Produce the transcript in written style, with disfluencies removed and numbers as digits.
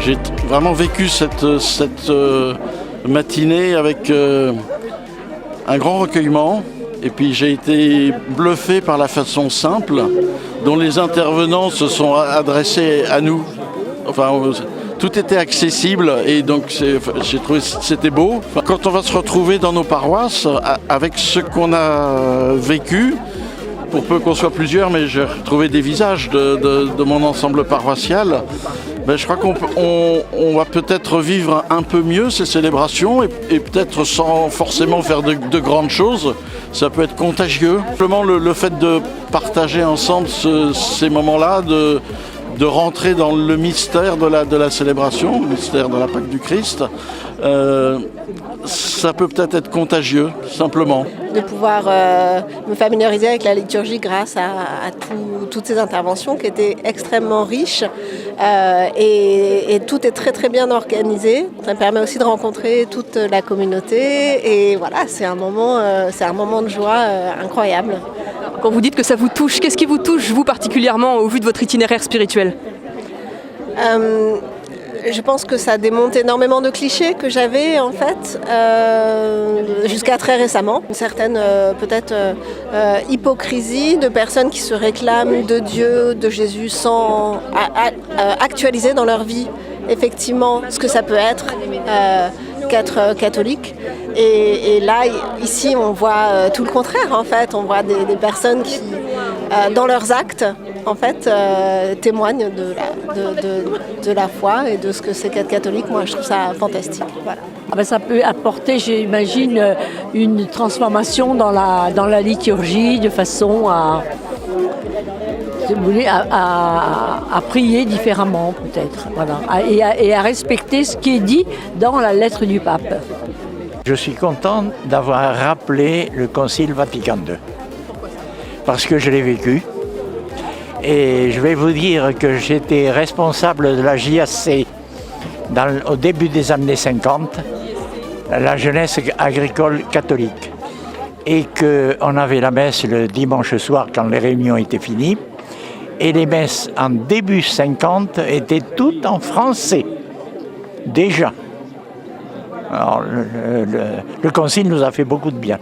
J'ai vraiment vécu cette matinée avec un grand recueillement, et puis j'ai été bluffé par la façon simple dont les intervenants se sont adressés à nous. Enfin, tout était accessible et donc j'ai trouvé que c'était beau. Quand on va se retrouver dans nos paroisses avec ce qu'on a vécu, pour peu qu'on soit plusieurs, mais j'ai retrouvé des visages de mon ensemble paroissial. Ben, je crois qu'on va peut-être vivre un peu mieux ces célébrations et peut-être sans forcément faire de grandes choses. Ça peut être contagieux. Simplement le fait de partager ensemble ces moments-là, de rentrer dans le mystère de la célébration, le mystère de la Pâque du Christ, ça peut peut-être être contagieux, simplement. De pouvoir me familiariser avec la liturgie grâce à toutes ces interventions qui étaient extrêmement riches et tout est très très bien organisé. Ça permet aussi de rencontrer toute la communauté et voilà, c'est un moment de joie incroyable. Quand vous dites que ça vous touche, qu'est-ce qui vous touche vous particulièrement au vu de votre itinéraire spirituel ? Je pense que ça démonte énormément de clichés que j'avais en fait jusqu'à très récemment. Une certaine peut-être hypocrisie de personnes qui se réclament de Dieu, de Jésus sans actualiser dans leur vie effectivement ce que ça peut être qu'être catholique. Et là, ici, on voit tout le contraire en fait. On voit des personnes qui, dans leurs actes, en fait, témoignent de la foi et de ce que c'est qu'être catholique. Moi, je trouve ça fantastique. Voilà. Ah ben ça peut apporter, j'imagine, une transformation dans la liturgie de façon à prier différemment, peut-être. Voilà. Et à respecter ce qui est dit dans la lettre du pape. Je suis content d'avoir rappelé le Concile Vatican II, parce que je l'ai vécu. Et je vais vous dire que j'étais responsable de la JAC au début des années 50, la jeunesse agricole catholique. Et qu'on avait la messe le dimanche soir quand les réunions étaient finies. Et les messes en début 50 étaient toutes en français, déjà. Alors le Concile nous a fait beaucoup de bien.